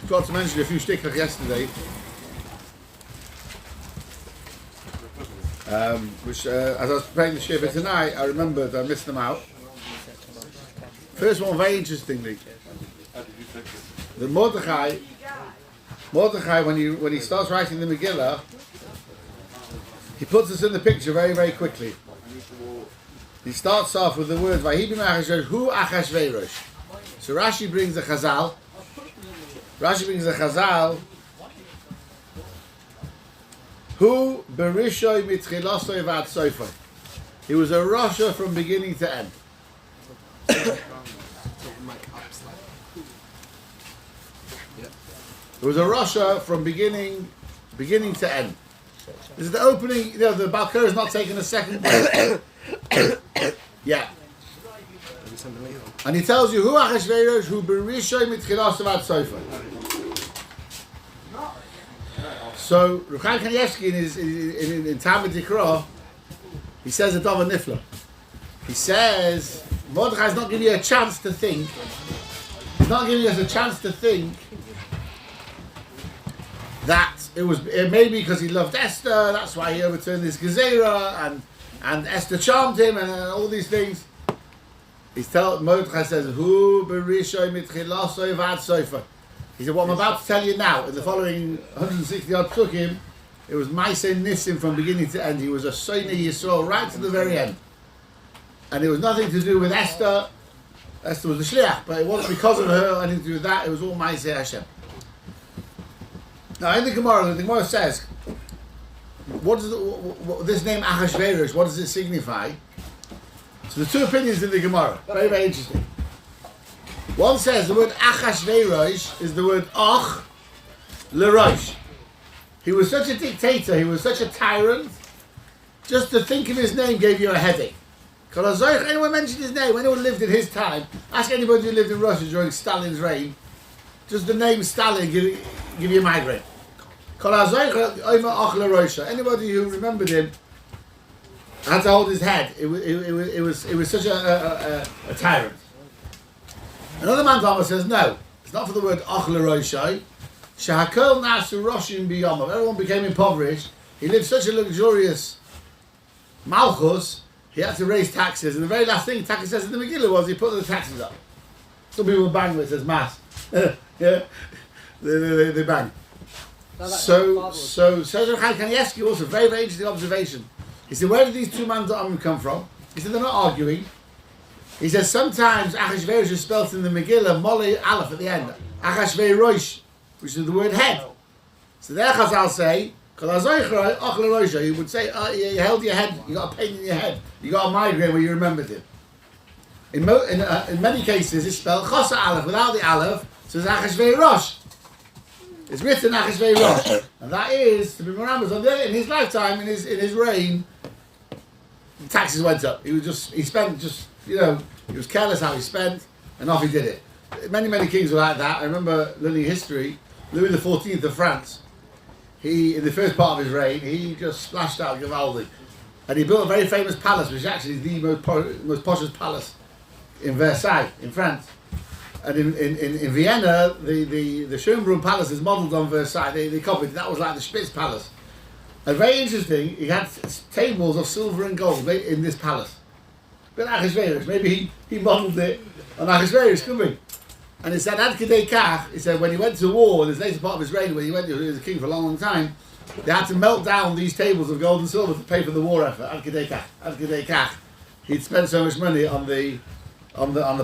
forgot to mention a few shtickach yesterday, which as I was preparing the shiva tonight, I remembered I missed them out. First one, very interestingly, the Mordechai, when he starts writing the Megillah, he puts us in the picture very, very quickly. He starts off with the word Vahibi Achashverosh Hu Achashverosh. So Rashi brings a Chazal. Hu Berishoy Mitchilasoi Vad Soifoi. He was a Rasha from beginning to end. It was a Rasha from beginning to end. This is the opening. You know, the Balkar is not taking a second. Yeah. And he tells you who Achashverosh who Berishoy Mitchilasoi Vad Soifoi. So Ruchaim Kanievsky in Talmud Dikra, he says a Dava Nifla. He says Mordechai is not giving you a chance to think. He's not giving us a chance to think that it may be because he loved Esther. That's why he overturned this Gezerah, and Esther charmed him, and all these things. Mordechai says Hu Berishoy Mitchilasoi Vad Soifoi. He said, what I'm about to tell you now, in the following 160 odd psukim, it was Maaseh Nissim from beginning to end. He was a Soinei Yisrael right to the very end. And it was nothing to do with Esther. Esther was the Shliach, but it wasn't because of her, anything to do with that. It was all Maaseh Hashem. Now in the Gemara says, what does this name Achashverosh, what does it signify? So the two opinions in the Gemara, very, very interesting. One says the word Achashverosh is the word Ach Lerosh. He was such a dictator, he was such a tyrant, just to think of his name gave you a headache. Anyone mentioned his name, anyone lived in his time, ask anybody who lived in Russia during Stalin's reign, just the name Stalin give you a migraine. Anybody who remembered him had to hold his head. It was such a tyrant. Another man Dhamma says, no, it's not for the word Ach L'Roshai. Shahakol Nasu Roshim B'Yamav. Everyone became impoverished. He lived such a luxurious Malchus, he had to raise taxes. And the very last thing Taka says in the Megillah was he put the taxes up. Some people bang when it says mass. Yeah, they bang. So says Ruchaim Kanievsky also, very, very interesting observation. He said, where did these two man Dhamma come from? He said, they're not arguing. He says sometimes Achashverosh is spelled in the Megillah Mole Aleph at the end. Achashverosh, which is the word head. So there Chazal say, you would say, you held your head, you got a pain in your head, you got a migraine where you remembered it. In many cases it's spelled Chosa Aleph without the Aleph, so it's Achashverosh. It's written Achashverosh. And that is to be remembered in his lifetime, in his reign, the taxes went up. He was careless how he spent, and off he did it. Many kings were like that. I remember learning history. Louis XIV of France, in the first part of his reign, he just splashed out Givaldi. And he built a very famous palace, which is actually the most poshest palace in Versailles, in France. And in Vienna, the Schönbrunn Palace is modelled on Versailles. They copied. That was like the Spitz Palace. And very interesting, he had tables of silver and gold in this palace. But Achashverosh, maybe he modelled it on Achashverosh, couldn't he? And it said, Ad Kedei Kach, he said when he went to war, in this later part of his reign, when he was a king for a long time, they had to melt down these tables of gold and silver to pay for the war effort. Ad Kedei Kach. He'd spent so much money on the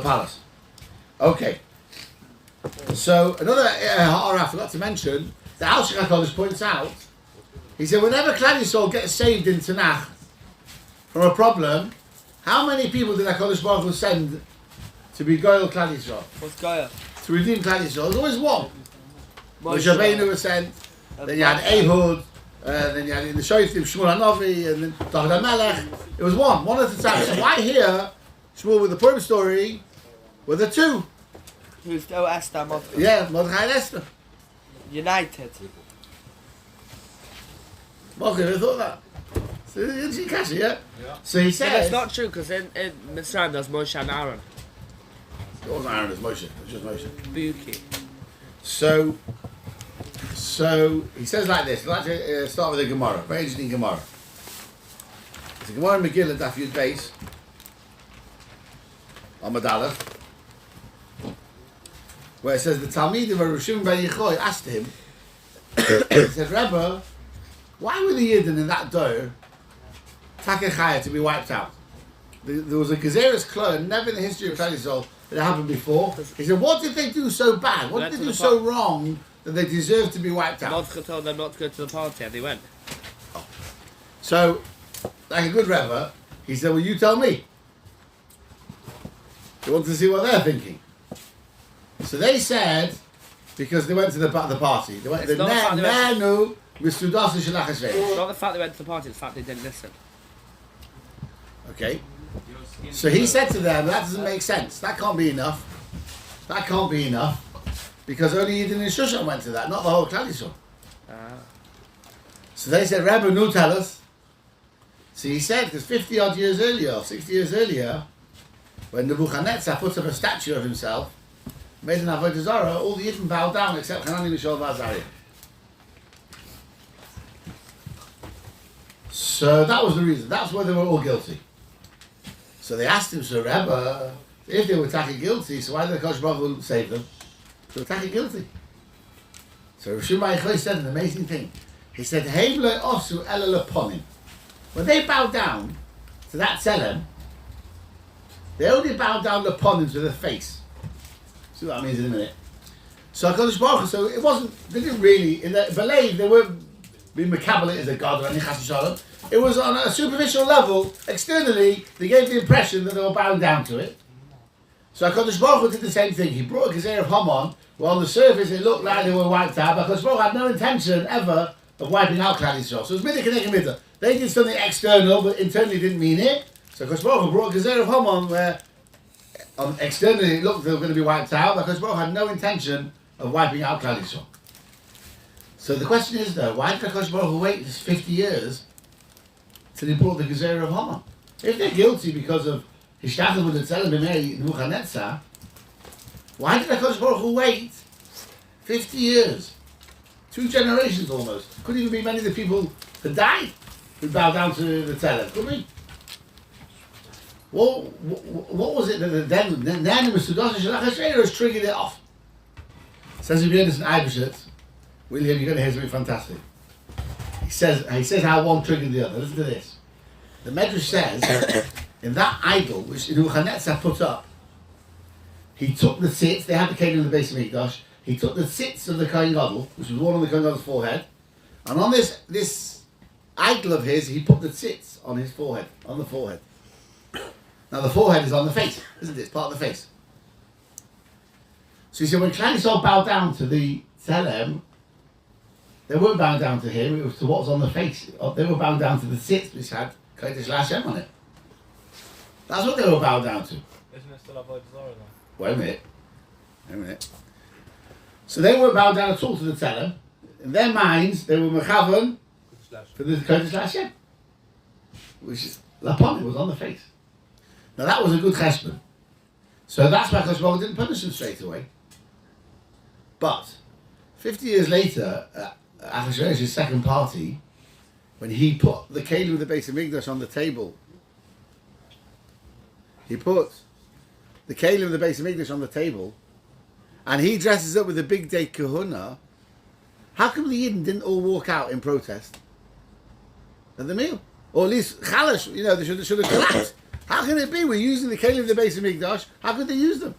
palace. Okay. So another ha'ara I forgot to mention, the Al Shech HaKodesh points out, he said whenever Klal Yisrael gets saved in Tanakh from a problem, how many people did HaKadosh Baruch Hu send to be Goyal Klal Yisrael? What's Goyal? To redeem Klal Yisrael. There's always one. Moshe Rabbeinu was sent, then you had Ehud, then you had in the Shoftim, Shmuel HaNovi, and then David HaMelech. It was one at a time. So why here, Shmuel with the Purim story, were the two? Who's Esther, Mordechai? Yeah, Mordechai and Esther. United. Mordechai never thought that. So you catch it, yeah? So he says... But that's not true, because in Mitzrayim there's Moshe and Aaron. It wasn't Aaron, it was Moshe. It was just Moshe. Buki. So he says like this. Let's start with the Gemara. Very interesting Gemara. It's a Gemara in Megilas, Daf Yud Beis, Amud Aleph, where it says the Talmid of Rishon ben Yechoy asked him, he said, Rebbe, why were the Yidden in that door Takechaya to be wiped out? There was a Gezeres Klon, never in the history of Klal Yisrael that happened before. He said, what did they do so bad? What did they do so wrong that they deserve to be wiped out? Mordechai told them not to go to the party, and they went. So, like a good Rebbe, he said, well, you tell me. They want to see what they're thinking. So they said, because they went to the party. They went It's to not the fact they went Nenu Misudas Shalach It's Hashem. not the fact they went to the party, it's the fact they didn't listen. Okay. So he said to them, that doesn't make sense. That can't be enough. That can't be enough. Because only Yidden and Shushan went to that, not the whole Klal Yisrael. So they said, Rebbe, no tell us. So he said, because 50 odd years earlier, 60 years earlier, when Nebuchadnezzar put up a statue of himself, made an Avodah Zarah, all the Yidden bowed down except Hanani, Mishael, Azariah. So that was the reason. That's why they were all guilty. So they asked him, so Rebbe, if they were taken guilty, so why did the Kosh Baruch Hu save them? They were taken guilty. So Rishon ben Yechoy said an amazing thing. He said, Heimle osu ela leponim. When they bowed down to that Tzelem, they only bowed down the ponim to the face. See what that means in a minute. So HaKadosh Baruch Hu, so it wasn't, they didn't really, in the believe, they weren't being Mekabel as a God or any Chas Shalom. It was on a superficial level, externally, they gave the impression that they were bowing down to it. So HaKadosh Baruch Hu did the same thing. He brought a Gezer of Haman, where on the surface it looked like they were wiped out, but HaKadosh Baruch Hu had no intention ever of wiping out Klal Yisrael. So it was midah k'neged midah. They did something external, but internally didn't mean it. So HaKadosh Baruch Hu brought a Gezer of Haman, where externally it looked they were going to be wiped out, but HaKadosh Baruch Hu had no intention of wiping out Klal Yisrael. So the question is though, why did HaKadosh Baruch Hu wait 50 years till he brought the Gezer of Haman? If they're guilty because of Hishtachel with the Tzelem b'mei Nebuchadnezzar, why did HaKadosh Baruch Hu wait 50 years? 2 generations almost. Couldn't even be many of the people that died who bowed down to the Tzelem, could we? What was it that then Misudas Shalach Hashem has triggered it off? Says if you understand Eibishter, William, you're going to hear something fantastic. He says how one triggered the other. Listen to this. The Medrash says, in that idol which Nebuchadnezzar put up, he took the tzitz, they had the kingdom of the base of Mikdash, he took the tzitz of the Kohen Gadol, which was worn on the Kohen Gadol's forehead, and on this idol of his, he put the tzitz on his forehead, on the forehead. Now the forehead is on the face, isn't it? It's part of the face. So you see, when Klal Yisrael bowed down to the Tzelem, they weren't bowing down to him, it was to what's on the face. They were bowing down to the tzitz, which had Kodesh Lashem on it. That's what they were bowed down to. Isn't it still Avodah Zarah though? Wait a minute. So they weren't bowed down at all to the Tzelem. In their minds, they were mechavan for the Kodesh Lashem, which is Lapon, it was on the face. Now that was a good cheshbon. So that's why HaKadosh Baruch Hu didn't punish them straight away. But 50 years later, Achashverosh's second party, when he put the kelim of the base of Mikdash on the table, he put the kelim of the base of Mikdash on the table, and he dresses up with a big day kahuna. How come the Yidden didn't all walk out in protest at the meal? Or at least Chalash, they should have collapsed. How can it be? We're using the kelim of the base of Mikdash. How could they use them?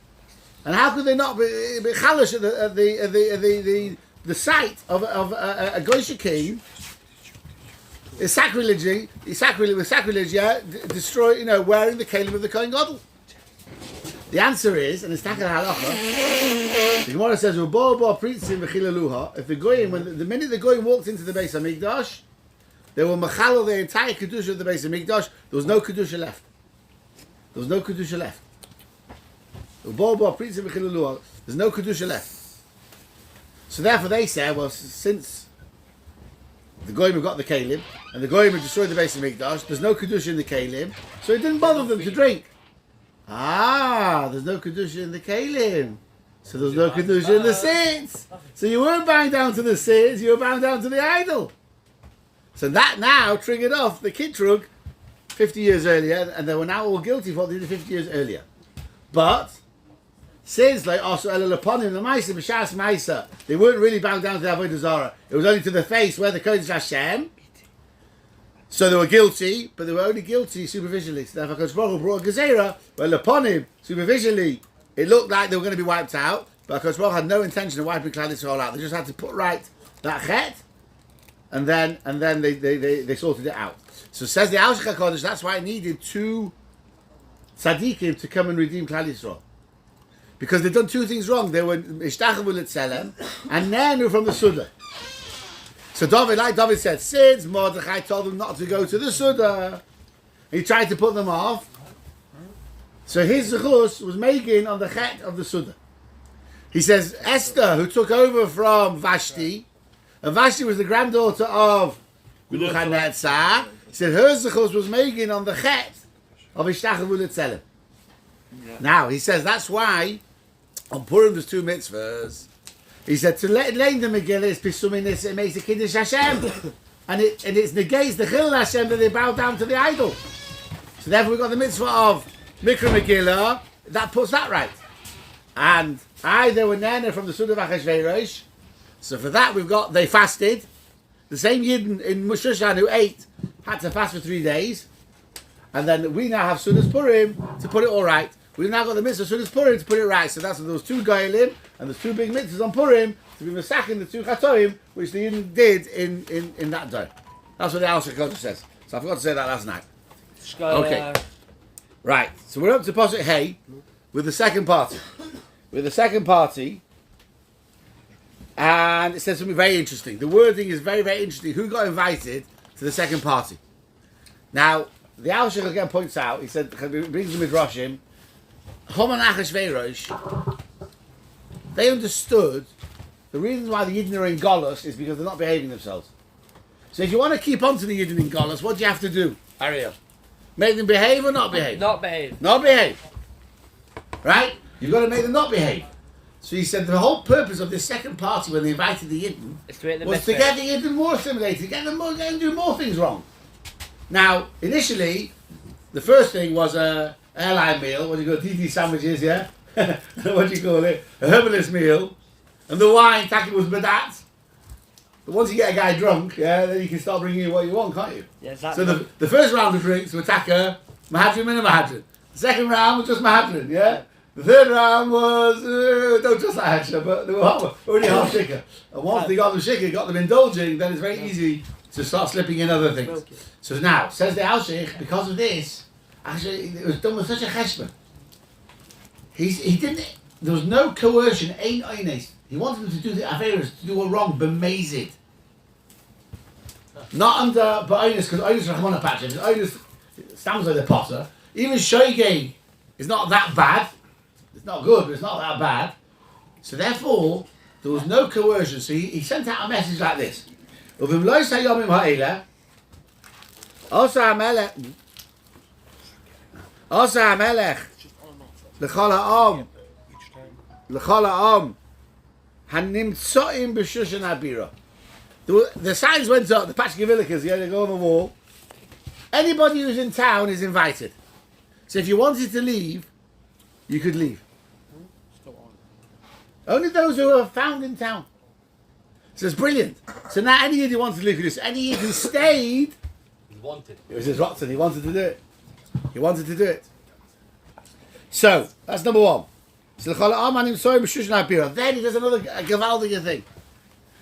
And how could they not be Chalash at the site of a Goysha king? Is sacrilege, destroy, wearing the kelim of the Kohen Gadol. The answer is, and it's Takal Halacha, the Gemara says, if the Goyim, the minute the Goyim walked into the base of Mikdash, they were machal the entire Kedusha of the base of Mikdash, there was no Kedusha left. There's no Kedusha left. There's no Kedusha left. So therefore they said, well, since the Goyim have got the Kalim, and the Goyim have destroyed the base of Mikdash, there's no Kedusha in the Kalim, so it didn't bother them to drink. There's no Kedusha in the Kalim. So there was no kedusha in the seats. So you weren't bowing down to the seats, you were bowing down to the idol. So that now triggered off the kitrug 50 years earlier, and they were now all guilty for what they did 50 years earlier. But since like also Elaponim, the Maisa, B'Shas Maisa, they weren't really bowing down to the Avodah Zarah. It was only to the face where the Kodesh Hashem. So they were guilty, but they were only guilty superficially. So therefore, Kodesh Baruch Hu brought a Gezerah, where Laponim, superficially, it looked like they were going to be wiped out, but Kodesh Baruch Hu had no intention of wiping Klal Yisrael out. They just had to put right that chet, and then they sorted it out. So says the Aushech HaKodesh, that's why it needed 2 tzaddikim to come and redeem Klal Yisrael. Because they'd done 2 things wrong. They were Ishtachavu L'Tzelem, and Nenu from the Suda. So David, like David said, since Mordechai told them not to go to the Suda, he tried to put them off. So his zechus was making on the chet of the Suda. He says, Esther, who took over from Vashti, and Vashti was the granddaughter of Nebuchadnezzar, he said her zechus was making on the chet of Ishtachavu L'Tzelem. Now, he says that's why on Purim there's 2 mitzvahs. He said to learn the Megilas Pisuminis, it makes the Kiddush Hashem, and it negates the Chilul Hashem that they bow down to the idol. So therefore we've got the mitzvah of Mikra Megillah that puts that right. And they were nana from the Suda of Achashverosh. So for that we've got they fasted. The same Yidden in Shushan who ate had to fast for 3 days. And then we now have Sudas Purim to put it all right. We've now got the mitzvah Sudas Purim to put it right. So that's those 2 Goyim and there's 2 big mitzvahs on Purim to be masaking the 2 Chatoim, which the Yidden did in that day. That's what the Aushech HaKodesh says. So I forgot to say that last night. Okay. Right. So we're up to Pasuk Hey with the second party. And it says something very interesting. The wording is very, very interesting. Who got invited to the second party? Now, the Aushech again points out, he said, he brings the Midrashim, Haman Achashverosh, they understood the reason why the Yidden are in Golus is because they're not behaving themselves. So if you want to keep on to the Yidden in Golus, what do you have to do, Ariel? Make them behave or not behave? Not behave. Not behave. Right? You've got to make them not behave. So he said the whole purpose of this second party when they invited the Yidden was to get the Yidden more assimilated, get them to do more things wrong. Now, initially, the first thing was a airline meal, what do you call it, TT sandwiches, yeah? What do you call it? A herbalist meal. And the wine, Taki was badat. But once you get a guy drunk, yeah, then you can start bringing in what you want, can't you? Yeah, exactly. So the first round of drinks were Taka, Mahadrin and Mahadrin. The second round was just Mahadrin, yeah? The third round was, don't just like Hashem, but they were already half shikha. And once they got them shikha, got them indulging, then it's very easy to start slipping in other things. So now, says the Aushech, because of this, actually, it was done with such a cheshbon. He didn't, there was no coercion, ain't eines. He wanted them to do the Averas, to do a wrong, bemazed. Not under Ba'inus, because Einus Rahmana Patch, Einus stands like the potter. Even Shoigay is not that bad. It's not good, but it's not that bad. So therefore, there was no coercion. So he sent out a message like this. Uvim lo sayomim ha'ela, Osa HaMelech, L'chol ha'om, Hanimtsoim b'shushan ha'bira. The signs went up, the Pachgevilikas, yeah, they go on the wall. Anybody who's in town is invited. So if you wanted to leave, you could leave. Only those who are found in town. So it's brilliant. So now any Yid who wanted to leave could do this. Any Yid who stayed, He wanted. it was his Rotzen, he wanted to do it. He wanted to do it. So, that's number 1. So then he does another Gavaldiga thing.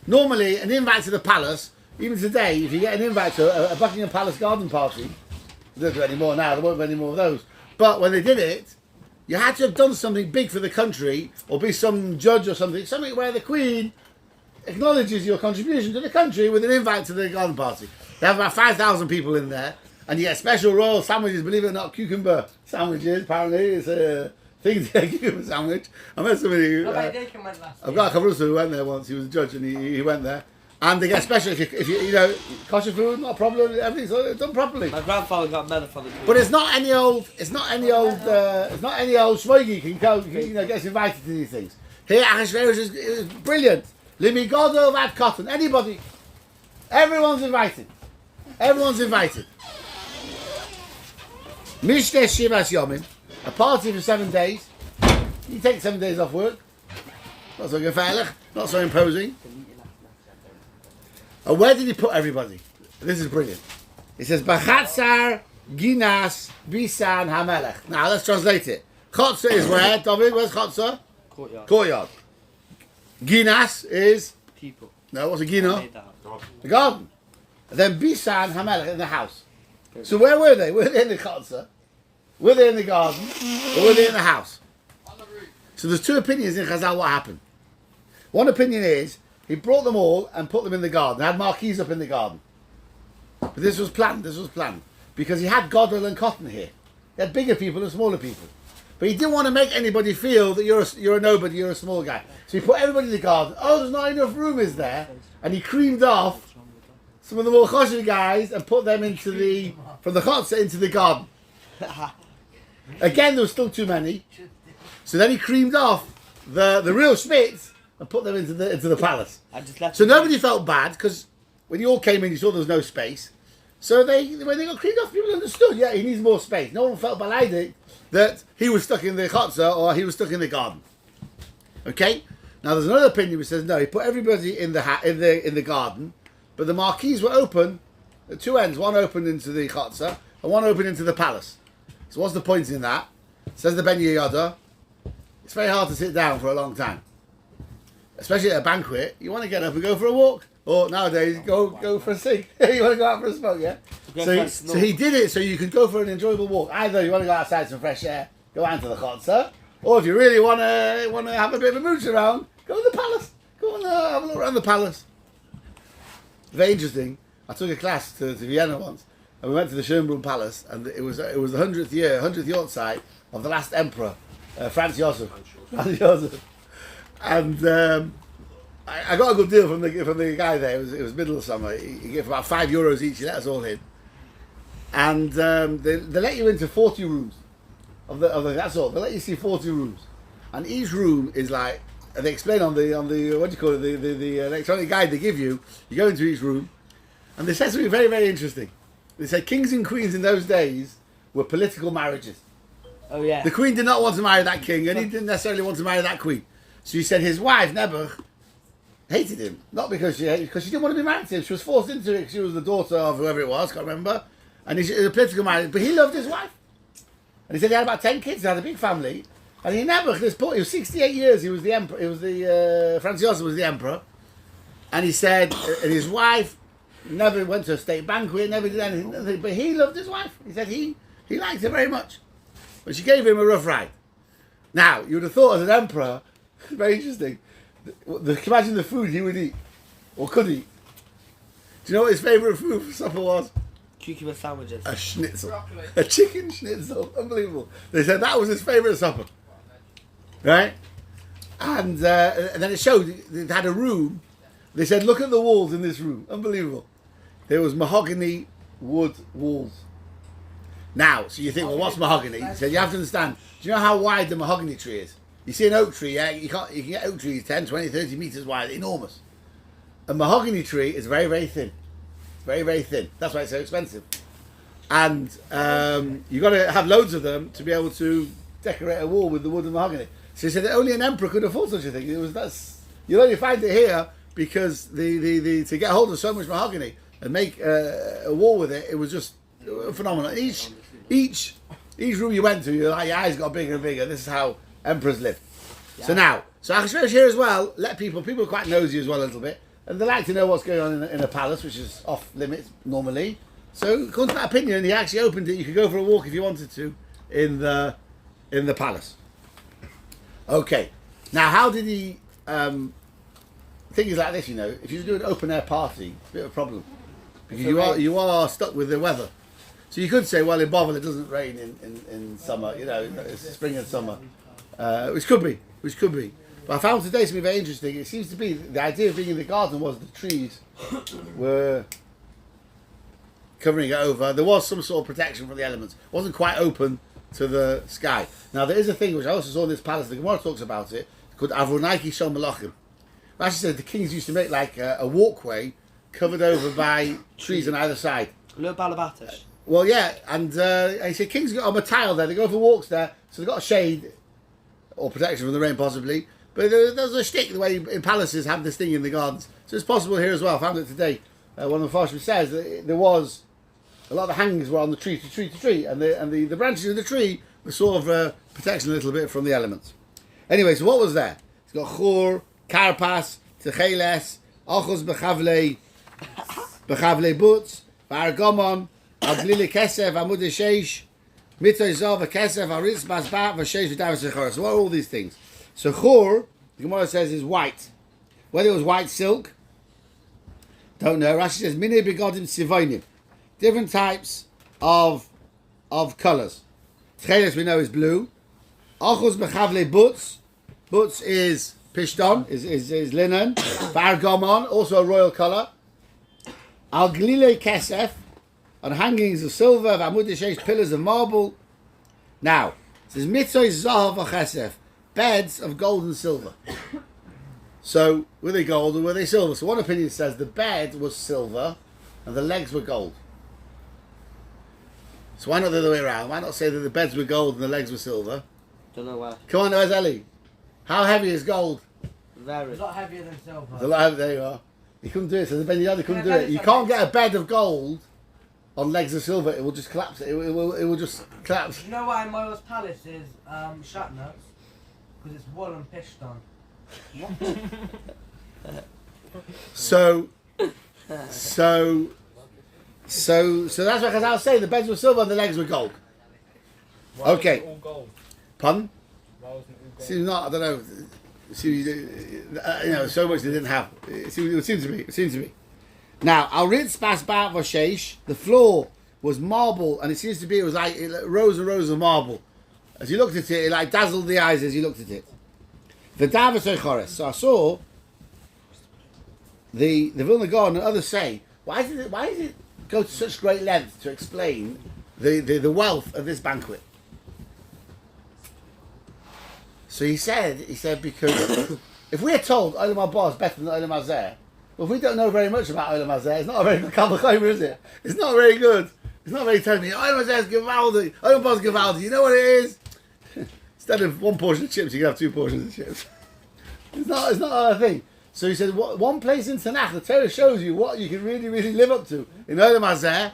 Normally, an invite to the palace, even today, if you get an invite to a Buckingham Palace garden party, they don't do it anymore now, there won't be any more of those. But when they did it, you had to have done something big for the country, or be some judge or something where the Queen acknowledges your contribution to the country with an invite to the garden party. They have about 5,000 people in there, and you get special royal sandwiches, believe it or not, cucumber sandwiches, apparently, it's a thing to get a cucumber sandwich. I met somebody, I've got a Kavrusa who went there once, he was a judge, and he went there. And they get special if you know, kosher food, not a problem, everything's done properly. My grandfather got medal for the food. But it's not any old shmogi can go, gets invited to these things. Here, Achashverosh is brilliant. Limigodo vat cotton. Anybody. Everyone's invited. Everyone's invited. Mishne Shivas Yomim. A party for 7 days. You take 7 days off work. Not so gefährlich. Not so imposing. And where did he put everybody? This is brilliant. He says, Bachatzar Ginas Bisan Hamelech. Now let's translate it. Chotzer is where, David? Where's Chotzer? Courtyard. Courtyard. Ginas is... People. No, what's a Gino? Made that up. The garden. And then Bisan Hamelech in the house. So where were they? Were they in the Chotzer? Were they in the garden? Or were they in the house? So there's two opinions in Chazal what happened. One opinion is, he brought them all and put them in the garden. They had marquees up in the garden. But this was planned. Because he had Godel and Cotton here. He had bigger people and smaller people. But he didn't want to make anybody feel that you're a nobody, you're a small guy. So he put everybody in the garden. Oh, there's not enough room, is there? And he creamed off some of the more choshev guys and put them from the chotzer into the garden. Again, there was still too many. So then he creamed off the real Schmitz and put them into the palace. So nobody felt bad, because when you all came in, you saw there was no space. So when they got creamed off, people understood, yeah, he needs more space. No one felt beleidigt that he was stuck in the chotzer or he was stuck in the garden. Okay? Now there's another opinion which says no, he put everybody in the garden, but the marquees were open at two ends. One opened into the chotzer and one opened into the palace. So what's the point in that? Says the Ben Yehoyada, it's very hard to sit down for a long time. Especially at a banquet, you want to get up and go for a walk. Or nowadays, go for a cig. You want to go out for a smoke, yeah? So he did it so you could go for an enjoyable walk. Either you want to go outside some fresh air, go out to the chotzer, or if you really want to have a bit of a mooch around, go to the palace. Go and have a look around the palace. Very interesting. I took a class to Vienna once, and we went to the Schönbrunn Palace, and it was the 100th Yortzeit of the last emperor, Franz Joseph. And I got a good deal from the guy there. It was middle of summer. He gave about €5 each. He let us all in, and they let you into 40 rooms. That's all. They let you see 40 rooms, and each room is like, they explain on the what do you call it, the electronic guide they give you. You go into each room, and they said something very, very interesting. They said kings and queens in those days were political marriages. Oh yeah. The queen did not want to marry that king, and he didn't necessarily want to marry that queen. So he said his wife Nebuch hated him, not because she didn't want to be married to him. She was forced into it. She was the daughter of whoever it was, can't remember. And it was a political marriage, but he loved his wife. And he said he had about 10 kids. He had a big family. And he never, this point, he was 68 years. He was the emperor. He was Franz Joseph was the emperor. And he said, and his wife never went to a state banquet, never did anything. But he loved his wife. He said he liked her very much. But she gave him a rough ride. Now, you would have thought as an emperor, very interesting, imagine the food he would eat, or could eat. Do you know what his favourite food for supper was? Cucumber sandwiches. A schnitzel. A chicken schnitzel. Unbelievable. They said that was his favourite supper. Right? And then it showed, it had a room. They said, look at the walls in this room. Unbelievable. There was mahogany wood walls. Now, so you think, well, what's mahogany? He said, you have to understand, do you know how wide the mahogany tree is? You see an oak tree, yeah? You can get oak trees 10, 20, 30 metres wide, enormous. A mahogany tree is very, very thin. Very, very thin. That's why it's so expensive. And you've got to have loads of them to be able to decorate a wall with the wood and mahogany. So he said that only an emperor could afford such a thing. You'll only find it here because to get hold of so much mahogany and make a wall with it, it was just phenomenal. Each room you went to, your eyes got bigger and bigger. This is how emperors live. Yeah. So Achashverosh here as well, people are quite nosy as well a little bit, and they like to know what's going on in a palace, which is off limits normally. So according to that opinion, he actually opened it. You could go for a walk if you wanted to in the palace. Okay, now how did he? Things like this, you know, if you do an open air party, it's a bit of a problem because you are stuck with the weather. So you could say, well, in Bovel it doesn't rain in summer, you know, it's spring and summer. Which could be. But I found today something very interesting. It seems to be the idea of being in the garden was the trees were covering it over. There was some sort of protection from the elements. It wasn't quite open to the sky. Now there is a thing which I also saw in this palace. The Gemara talks about it. called Avunaiki Shel Malachim. Rashi said the kings used to make like a walkway covered over by trees on either side. Look Balabatish. Well, yeah, and he said kings got on a tile there. They go for walks there, so they've got a shade or protection from the rain, possibly. But there's a stick the way in palaces have this thing in the gardens, so it's possible here as well. I found it today. One of the Farshim says that there was a lot of the hangings were on the tree to tree, and the branches of the tree were sort of protection a little bit from the elements. Anyway, so what was there? It's got chur, karpas, techeles, ochos bechavlei butz, vargomon, aglili kesef, amud sheish, mitoy zov, kesef, aritz basbat, v'sheish v'davis v'chor. So what are all these things? So chur, the Gemara says, is white. Whether it was white silk, don't know. Rashi says, mini begodim sivonim. Different types of colours. Tcheles we know is blue. Ochos bechavle butz. Butz is pishton, is linen. Vargomon, also a royal colour. Al glile kesef, on hangings of silver. V'amud sheish, pillars of marble. Now, it says mitzoy zahav v'chesef, beds of gold and silver. So, were they gold or were they silver? So one opinion says the bed was silver and the legs were gold. So why not the other way around? Why not say that the beds were gold and the legs were silver? Don't know why. Come on, where's Ellie? How heavy is gold? Very. It's a lot heavier than silver. It's a lot heavy, there you are. You couldn't do it, so the Ben Yadi couldn't do it. You can't get a bed of gold on legs of silver, it will just collapse. It will just collapse. You know why Moyle's Palace is Shatner? Because it's wool and pishton. So that's why I was saying the beds were silver and the legs were gold. Why Okay. wasn't it all gold? Pardon? Why wasn't it all gold? Seems not. I don't know. So much they didn't have. It seems to be. Now, Al Ritz Bas Bat Vasheish, the floor was marble, and it seems to be it was like rows and rows of marble. As you looked at it, it like dazzled the eyes as you looked at it. The Davos Chores. So I saw the Vilna Gaon and others say, why did it go to such great length to explain the wealth of this banquet? So he said because if we're told Olam Haba is better than Olam Hazeh, well, if we don't know very much about Olam Hazeh, it's not a very good Kabbalah, is it? It's not very good. It's not very telling me Olam Hazeh is Givaldi, Olam Haba is Givaldi. You know what it is? Instead of one portion of chips, you can have two portions of chips. It's not a thing. So he said, one place in Tanakh, the Torah shows you what you can really, really live up to in Olam Hazeh.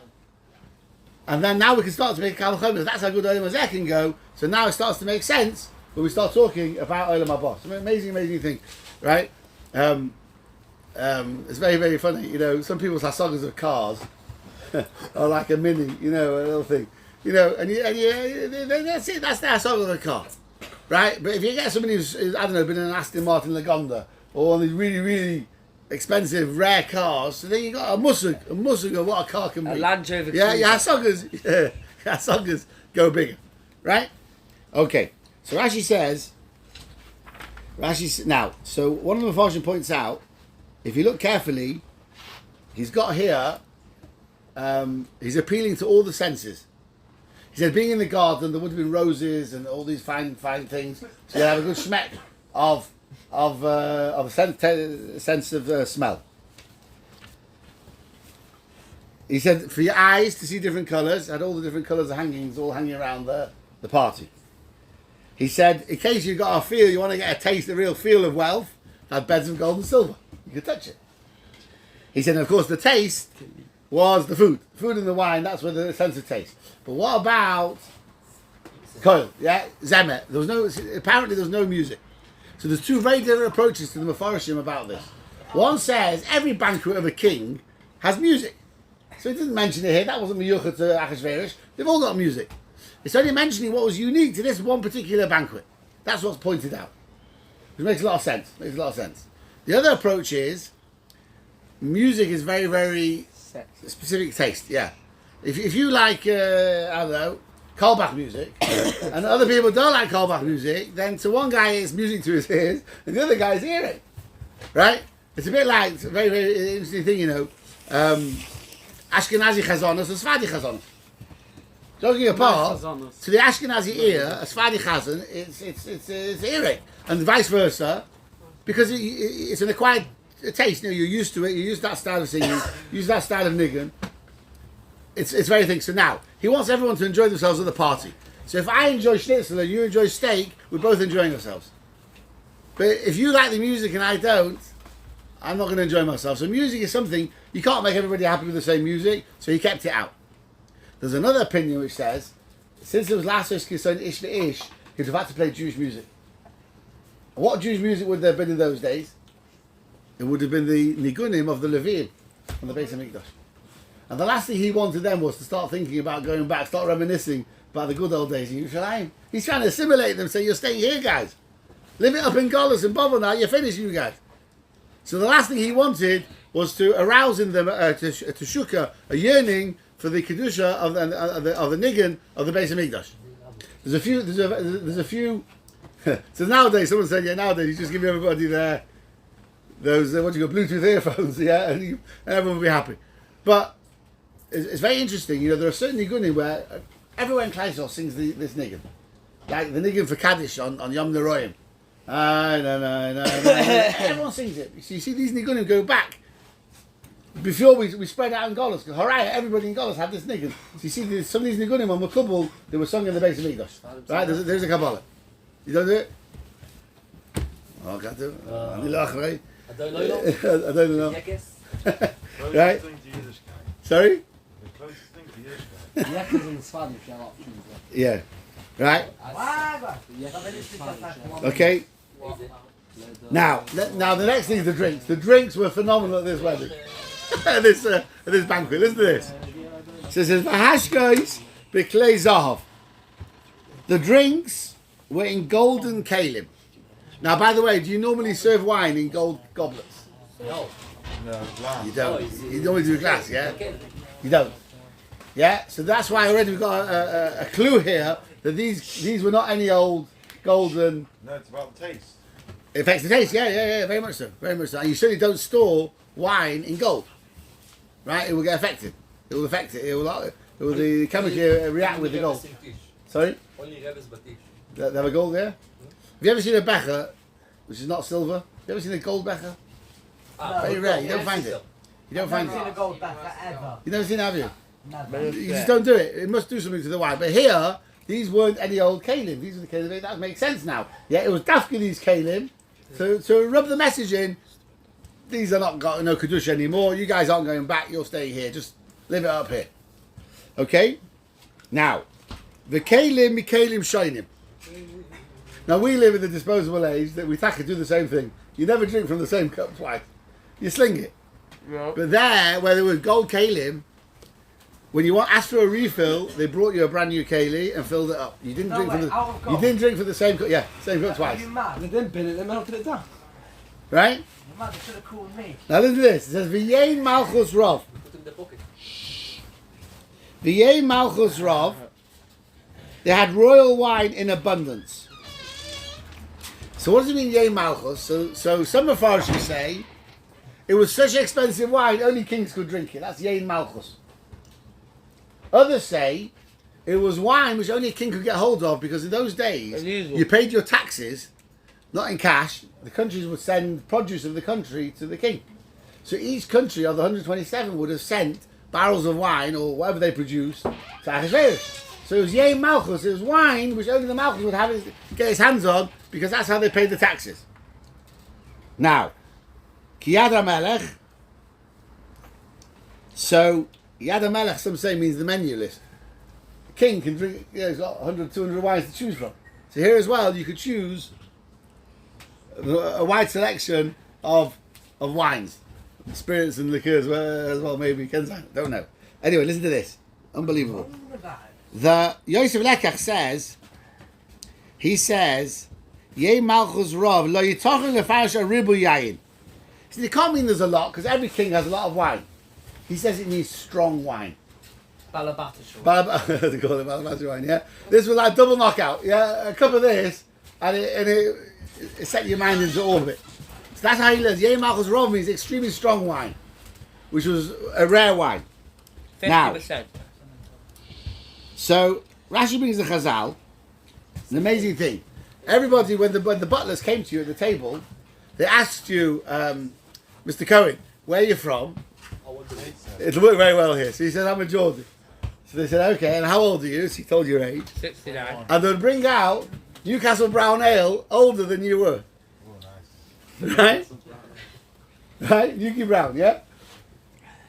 And then now we can start to make Kabbalah. That's how good Olam Hazeh can go. So now it starts to make sense when we start talking about Olam Haba. It's an amazing thing, right? It's very, very funny. You know, some people's hasagas of cars are like a mini, a little thing. And that's it. That's the hasaga of a car, right? But if you get somebody who's I don't know, been in an Aston Martin Lagonda or one of these really, really expensive, rare cars, so then you got a musug of what a car can be. A Land Rover. Yeah, hasagas go bigger, right? Okay. So Rashi says, now, so one of the Mepharshim points out, if you look carefully, he's got here, he's appealing to all the senses. He said, being in the garden, there would have been roses and all these fine things, so you have a good schmeck of sense of smell. He said, for your eyes to see different colours, had all the different colours of hangings all hanging around the party. He said, in case you've got a feel, you want to get a taste, a real feel of wealth, have beds of gold and silver. You can touch it. He said, and of course, the taste was the food. Food and the wine, that's where the sense of taste. But what about Koil? Yeah? Zemet. Apparently there was no music. So there's two very different approaches to the Mepharshim about this. One says, every banquet of a king has music. So he didn't mention it here. That wasn't Miyucha to Achashverosh. They've all got music. It's only mentioning what was unique to this one particular banquet. That's what's pointed out. Which makes a lot of sense. The other approach is music is very, very specific taste. Yeah. If you like, I don't know, Kolbach music, and other people don't like Kolbach music, then to one guy it's music to his ears, and the other guy's hearing. Right? It's a bit like, it's a very, very interesting thing, Ashkenazi chazonos and Sfadi chazonos. Joking apart, Nice to the Ashkenazi ear, a Sephardi chazan, it's earache, and vice versa, because it's an acquired taste. You know, you're used to it. You use that style of singing, use that style of niggin. It's very thick. So now he wants everyone to enjoy themselves at the party. So if I enjoy schnitzel and you enjoy steak, we're both enjoying ourselves. But if you like the music and I don't, I'm not going to enjoy myself. So music is something you can't make everybody happy with the same music. So he kept it out. There's another opinion which says, since it was last Kison Ish Ish, he'd have had to play Jewish music. What Jewish music would there have been in those days? It would have been the Nigunim of the Leviim on the base of Mikdash. And the last thing he wanted them was to start thinking about going back, start reminiscing about the good old days in Yerushalayim. He's trying to assimilate them, say, you're staying here, guys. Live it up in Golos and Bobo now, you're finished, you guys. So the last thing he wanted was to arouse in them, to shuka, a yearning for the Kedusha of the Niggin of the base of Mikdash. There's a few. So nowadays, someone said, yeah, nowadays you just give everybody those Bluetooth earphones, yeah, and everyone will be happy. But it's very interesting, you know, there are certain nigunim where everyone in Kleisel sings this niggin. Like the niggin for Kaddish on Yom Neroyim. Everyone sings it. So you see these nigunim go back. Before we spread out in Golos, Haraya, everybody in Golos had this niggin. So you see some of these nigunim on Makubal, they were sung in the base of Mikdash. Right, there's a Kabbalah. You don't do it? Oh, I can't do it. Right? I don't know. I don't know. Right? Sorry? The closest thing to Yiddish. Yekes in the Spanish, you have options. Yeah. Right? Yekes Okay. Now the next thing is the drinks. The drinks were phenomenal at this wedding. at this banquet. Listen to this. So it says, Vahashkois Biklei Zahav. The drinks were in golden kalim. Now, by the way, do you normally serve wine in gold goblets? No. No, glass. You don't. You normally do glass, yeah? You don't. Yeah? So that's why already we've got a clue here that these were not any old golden... No, it's about the taste. It affects the taste, yeah, very much so. Very much so. And you certainly don't store wine in gold. Right? It will get affected. It will affect it. It will the chemically react with the gold. Sorry? Only Rebbe's Batish. They have a gold there? Have you ever seen a becher, which is not silver? Have you ever seen a gold becher? Very rare. You don't find it. You don't find I've never seen it. a gold becker ever. You never seen it, have you? Never. You just don't do it. It must do something to the wine. But here, these weren't any old kalim. These are the kalim. That makes sense now. Yeah, it was dafka these kalim to rub the message in. These are not got no kedusha anymore. You guys aren't going back. You're staying here. Just live it up here. Okay. Now, the kalim mikalim shinim. Now we live in the disposable age that we can do the same thing. You never drink from the same cup twice. You sling it. Yeah. But there, where there was gold kalim, when you asked for a refill, they brought you a brand new keli and filled it up. You didn't drink from the. You didn't drink from the same cup. Yeah, same cup Are twice. you mad? They didn't bin it, they melted it down. Right? You're mad, they should have called me. Now listen to this. It says V'yein Malchus Rav. Put in the pocket. V'yein Malchus Rav. They had royal wine in abundance. So what does it mean, Yein Malchus? So some Mepharshim say it was such expensive wine only kings could drink it. That's Yein Malchus. Others say it was wine which only a king could get hold of because in those days you paid your taxes not in cash. The countries would send produce of the country to the king. So each country of the 127 would have sent barrels of wine or whatever they produced to Ahasuerus. So it was Yein Malchus. It was wine which only the Malchus would get his hands on because that's how they paid the taxes. Now, Ki Yad HaMelech. So Yad HaMelech, some say, means the menu list. The king can drink, he's got 100, 200 wines to choose from. So here as well, you could choose a wide selection of wines, spirits and liqueurs as well, maybe. Don't know. Anyway, listen to this. Unbelievable. The Yosef Lekach says, Yei Malchus Rav, lo yitochen lefarish a ribu yayin. See, it can't mean there's a lot, because every king has a lot of wine. He says it means strong wine. Balabatish. They call it Balabatish wine, yeah? This was like double knockout, yeah? A cup of this, and it set your mind into orbit. So that's how he learns. Yei Malchus Rav means extremely strong wine, which was a rare wine. 50%. So Rashi brings the Chazal. An amazing thing. Everybody, when the butlers came to you at the table, they asked you, Mr. Cohen, where are you from? It'll work very well here. So he said, I'm a Geordie. So they said, okay, and how old are you? So he told your age. 69. And they'd bring out Newcastle Brown Ale older than you were. Oh, nice. Right? Right? Newcastle Brown, yeah?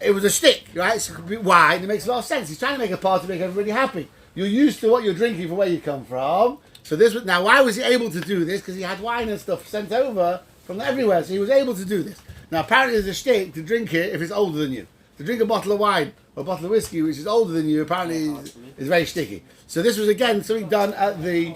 It was a shtick, right? It's a bit wide, it makes a lot of sense. He's trying to make a party to make everybody happy. You're used to what you're drinking from where you come from. So this was, now why was he able to do this? Because he had wine and stuff sent over from everywhere, so he was able to do this. Now apparently there's a shtick to drink it if it's older than you. To drink a bottle of wine or a bottle of whiskey which is older than you apparently is very sticky. So this was again something done at the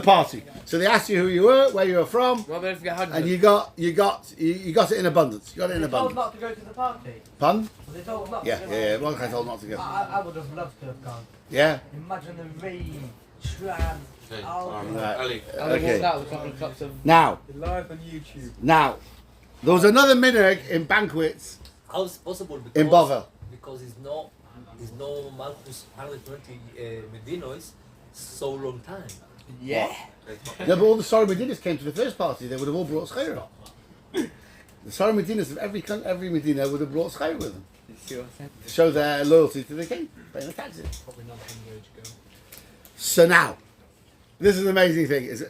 party. So they asked you who you were, where you were from, and you got it in abundance. You got it in Were they told abundance. not to go to the party? Pardon? Were they told not Yeah, to yeah, go? yeah. One guy told not to go. I would have loved to have gone. Yeah. Imagine the rain, tram, alcohol. Right. I would have Okay. walked out with a couple of cups of... Now, Live on YouTube. now, there was another minhag in banquets How is possible? Because, in Bovel. Because it's no Malchus 120 Medinos so long time. Yeah. Yeah, but all the Sorry Medinas came to the first party. They would have all brought schayra. The Sorry Medinas of every Medina would have brought schayra with them You see what I said? to show their loyalty to the king, paying the taxes. Probably not 10 years ago. So now, this is an amazing thing. Is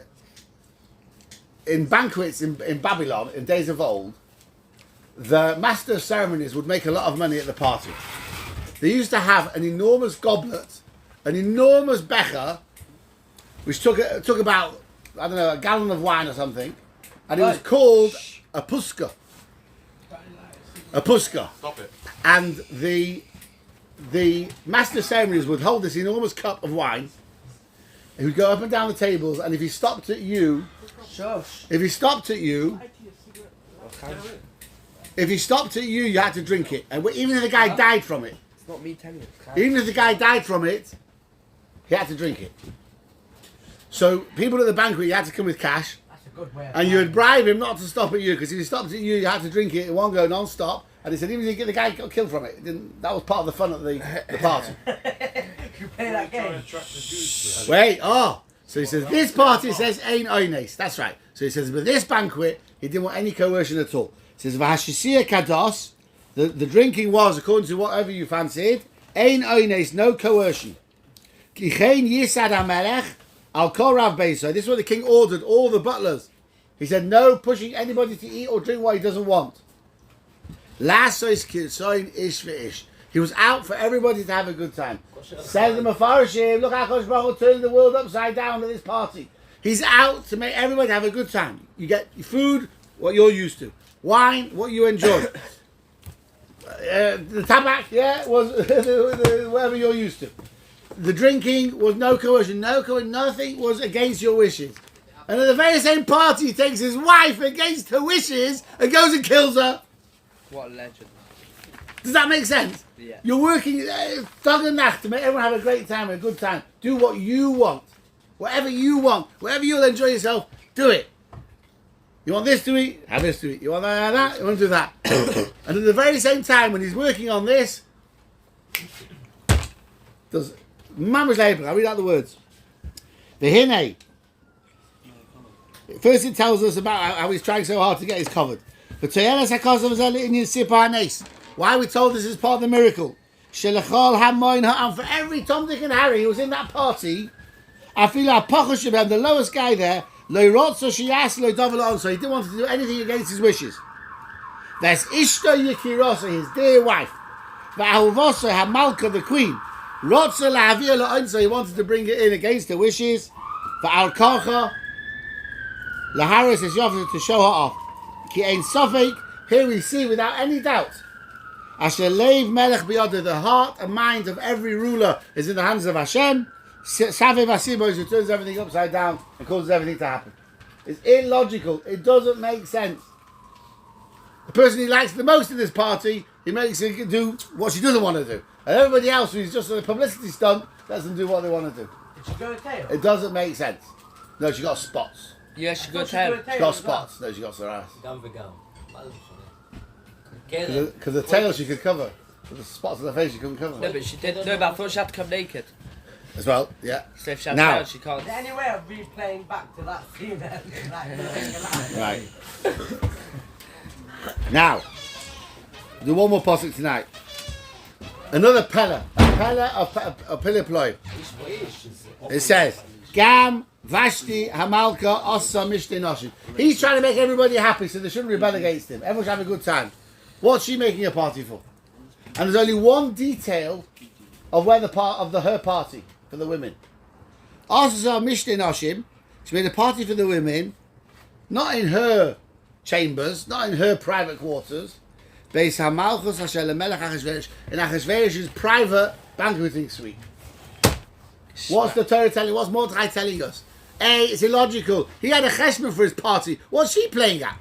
in banquets in Babylon in days of old, the master of ceremonies would make a lot of money at the party. They used to have an enormous goblet, an enormous becher, which took about, I don't know, a gallon of wine or something, and it was called a puska. A puska. Stop it. And the master of ceremonies would hold this enormous cup of wine. He would go up and down the tables, and if he stopped at you, you had to drink it. And even if the guy died from it, It's not me telling you. even if the guy died from it, he had to drink it. So people at the banquet, you had to come with cash, That's a good way of and you would bribe him not to stop at you, because if he stopped at you, you had to drink it in one go, non-stop. And he said, even if the guy got killed from it, that was part of the fun of the party. You play that Trying to game. attract the Jews. Wait, so he says, this party says, ain't oines. That's right. So he says, but this banquet, he didn't want any coercion at all. He says, V'hashisiya kados, the drinking was according to whatever you fancied, ain't oines, no coercion. Kichein yisad hamelech, al kol rav beiso. This is what the king ordered all the butlers. He said, no pushing anybody to eat or drink what he doesn't want. Lasois kirsoin ish ve'ish. He was out for everybody to have a good time. Says the Mefarshim, look how Kosh Baruch turned the world upside down at this party. He's out to make everybody have a good time. You get food, what you're used to. Wine, what you enjoy. The tabak, yeah, was whatever you're used to. The drinking was no coercion, nothing was against your wishes. And at the very same party, he takes his wife against her wishes and goes and kills her. What a legend. Does that make sense? Yeah. You're working dag and nacht to make everyone have a great time, a good time. Do what you want. Whatever you want. Whatever you'll enjoy yourself, do it. You want this to eat? Have this to eat. You want that? You want to do that. And at the very same time, when he's working on this, does Mama's labor. I'll read out the words. The Hine. First it tells us about how he's trying so hard to get his covered. But why are we told this is part of the miracle? And for every Tom, Dick and Harry who was in that party, I feel like the lowest guy there, so he didn't want to do anything against his wishes. There's Ishto Yekirosa, his dear wife. Va'ahuvosa had Malka the queen. So he wanted to bring it in against her wishes. Va'al Kocha Laharis is offered to show her off. Ki ein sofek, here we see without any doubt. Asher leiv melech biyodeh, the heart and mind of every ruler is in the hands of Hashem. Saveh Vasibo, who turns everything upside down and causes everything to happen. It's illogical. It doesn't make sense. The person he likes the most in this party, he makes her do what she doesn't want to do. And everybody else who's just a publicity stunt doesn't do what they want to do. Did she go a tail? It doesn't make sense. No, she got spots. Yeah, she got She got a tail. She got spots. No, she got her ass. Gam v'gam. Because the tail she could cover. But the spots on the face she couldn't cover. No, but she did. No, but I thought she had to come naked. as well. Yeah. So if she has Now- now, she can't. Is there any way of replaying back to that scene then? Right. Now, do one more pasuk tonight. Another Pella. A Pella of Piliploi. It says, Gam Vashti Hamalka Ossa Mishti Noshim. He's trying to make everybody happy so they shouldn't rebel against him. Everyone should have a good time. What's she making a party for? And there's only one detail of where her party for the women. Ossa Mishti Noshim. She made a party for the women, not in her chambers, not in her private quarters. Beis HaMalchus Asher LeMelech Achashverosh, in Achashverosh's private banqueting suite. What's the Torah telling? What's Mordechai telling us? A, it's illogical. He had a cheshbon for his party. What's she playing at?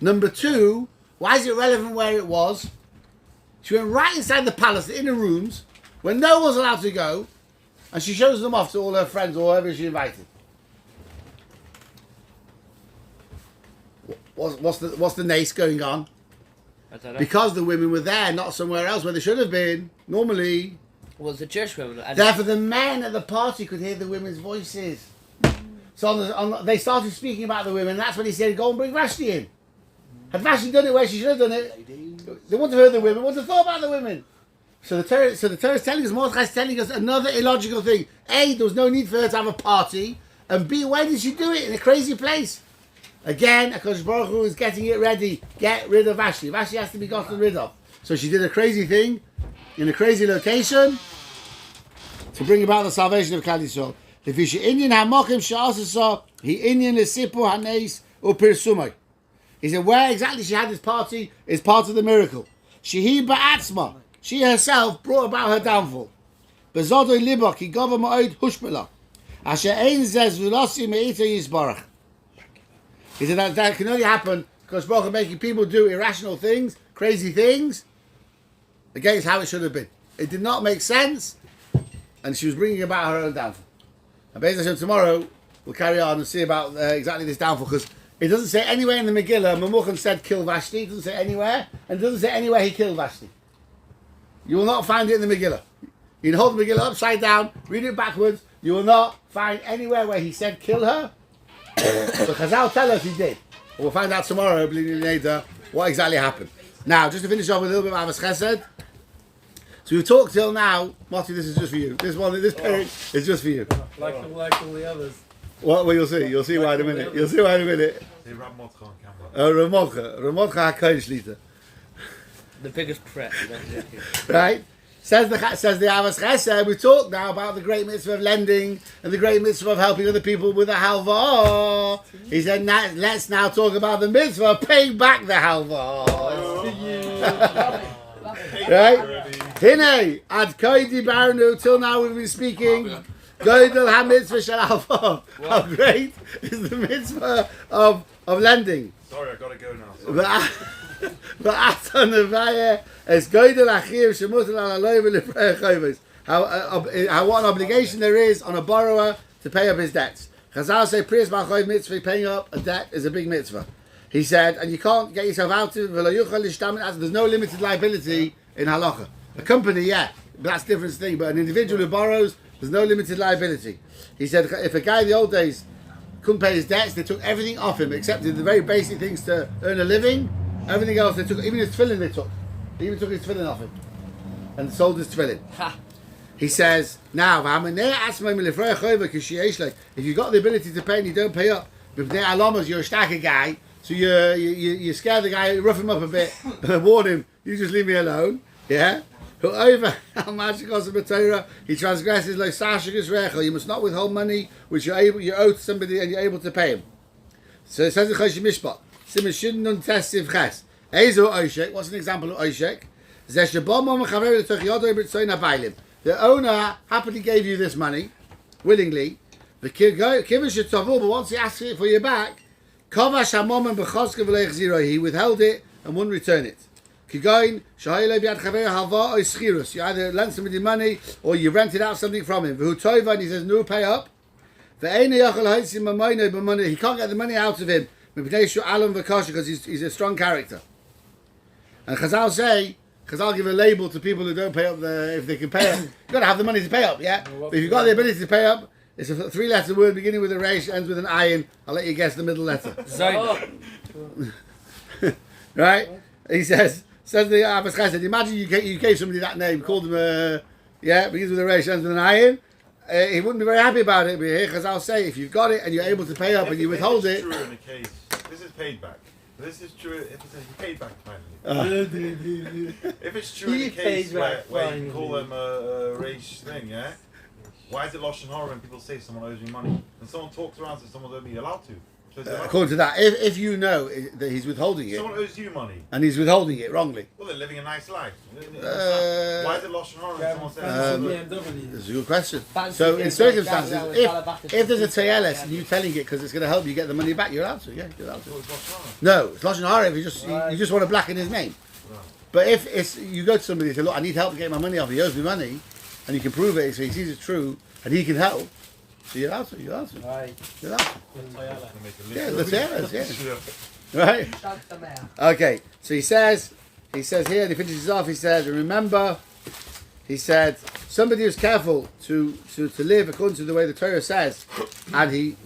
Number two, why is it relevant where it was? She went right inside the palace, the inner rooms, where no one was allowed to go, and she shows them off to all her friends or whoever she invited. What's the nace going on? I don't know. Because the women were there, not somewhere else where they should have been. Normally, Was the Jewish women? And therefore the men at the party could hear the women's voices. So they started speaking about the women. And that's when he said, "Go and bring Vashti in." Had Vashti done it where she should have done it, they wouldn't have heard the women. Wouldn't have thought about the women. So the Torah is telling us, Mordechai is telling us another illogical thing. A, there was no need for her to have a party, and B, why did she do it in a crazy place? Again, HaKadosh Baruch Hu is getting it ready. Get rid of Vashti. Vashti has to be gotten rid of. So she did a crazy thing in a crazy location to bring about the salvation of Klal Yisrael. Lefi she'inyan ha'mochim she'asasa he inyan l'sipur ha'neis u'pirsumai. He said where exactly she had this party is part of the miracle. Shehi ba'atzma. She herself brought about her downfall. Bezodoi libak he gava ma'od hushmela. Asher ein zez v'losi me'ita yisbarach. He said that can only happen because Baruch Hu making people do irrational things, crazy things, against how it should have been. It did not make sense, and she was bringing about her own downfall. And Be'ez Hashem, tomorrow we'll carry on and see about exactly this downfall, because it doesn't say anywhere in the Megillah, Memuchan said kill Vashti, it doesn't say anywhere, and it doesn't say anywhere he killed Vashti. You will not find it in the Megillah. You can hold the Megillah upside down, read it backwards, you will not find anywhere where he said kill her. So Chazal tell us he did. We'll find out tomorrow, later, what exactly happened. Now, just to finish off with a little bit of Avos Chesed. So we've talked till now. Marty, this is just for you. This period is just for you. Like all the others. Well, you'll see. You'll see why in a minute. You'll see why in a minute. Hey, Ramotcha on camera. Ramotcha HaKohen Shlita. the biggest threat. Right? Says the Avos Chesed, we talk now about the great mitzvah of lending and the great mitzvah of helping other people with the halva. He said, let's now talk about the mitzvah of paying back the halva. Right? Hine, ad koidi barnu, till now we've been speaking. Goydel ha mitzvah shel halva. How great is the mitzvah of lending? Sorry, I gotta go now. How what an obligation there is on a borrower to pay up his debts. Chazal say Priyas B'Chayiv mitzvah, paying up a debt is a big mitzvah. He said, and you can't get yourself out of it. There's no limited liability in halacha. A company, yeah, but that's a different thing. But an individual who borrows, there's no limited liability. He said, if a guy in the old days couldn't pay his debts, they took everything off him except the very basic things to earn a living. Everything else they took, even his tefillin they took. They even took his tefillin off him and sold his tefillin. He says, now, if you've got the ability to pay and you don't pay up, you're a stacker guy, so you scare the guy, rough him up a bit, warn him, you just leave me alone. Yeah? He transgresses like Sasha. You must not withhold money which you owe to somebody and you're able to pay him. So it says in Chosh Mishpat. What's an example of Oishek? The owner happily gave you this money, willingly. But once he asks it for you back, he withheld it and wouldn't return it. You either lent somebody money or you rented out something from him. And he says, no, pay up. He can't get the money out of him because he's a strong character. And Chazal say, because I'll give a label to people who don't pay up if they can pay up. You've got to have the money to pay up, yeah? But if you've got the ability to pay up, it's a 3-letter word beginning with a resh, ends with an ayin. I'll let you guess the middle letter. Zayin. Right? He says the Abbas Chai said, imagine you gave somebody that name, called them, begins with a resh, ends with an ayin. He wouldn't be very happy about it, but here Chazal say, if you've got it and you're able to pay up and you withhold it. True in the case, this is paid back. This is true if it's paid back finally. If it's true in the case where you call them a race thing, yeah? Why is it Lashon Hara when people say someone owes me money? And someone talks around and says someone owes me, you're allowed to. So According to that, if you know that he's withholding it, someone owes you money, and he's withholding it wrongly. well, they're living a nice life. Why is it Lashon Hara when someone says That's a good question. Fancy So in getting circumstances, Gabriel if there's a TLS and you telling it because it's going to help you get the money back, you're allowed to. Yeah, you're allowed to. No, it's Lashon Hara if you just want to blacken his name. But if it's you go to somebody and say, look, I need help to get my money off. He owes me money, and you can prove it, so he sees it's true, and he can help. So you're allowed to. You're allowed to. Right. You're allowed to. Yeah, the TLS. Yeah. Right. Shut the mouth. Okay, so he says here, and he finishes off, he says, remember, he said, somebody who's careful to live according to the way the Torah says, and he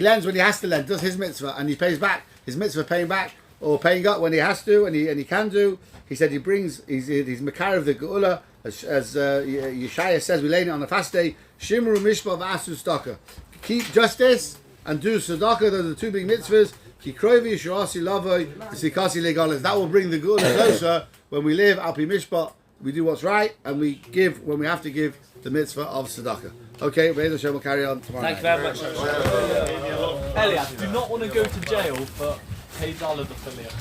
lends when he has to lend, does his mitzvah, and he pays back, his mitzvah paying back, or paying up when he has to, and he can do. He said he's Makar of the Geula, as Yeshaya says, we lay it on the fast day, Shimru Mishpah V'asu Tzedakah. Keep justice and do tzedakah, those are the two big mitzvahs. That will bring the Geula closer when we live Al Pi Mishpah. We do what's right and we give when we have to give the mitzvah of tzedakah. Okay, Be'ez Hashem will carry on tomorrow. Thank you very much. Elias, do not want to go to jail for Hey Dollar the affiliate.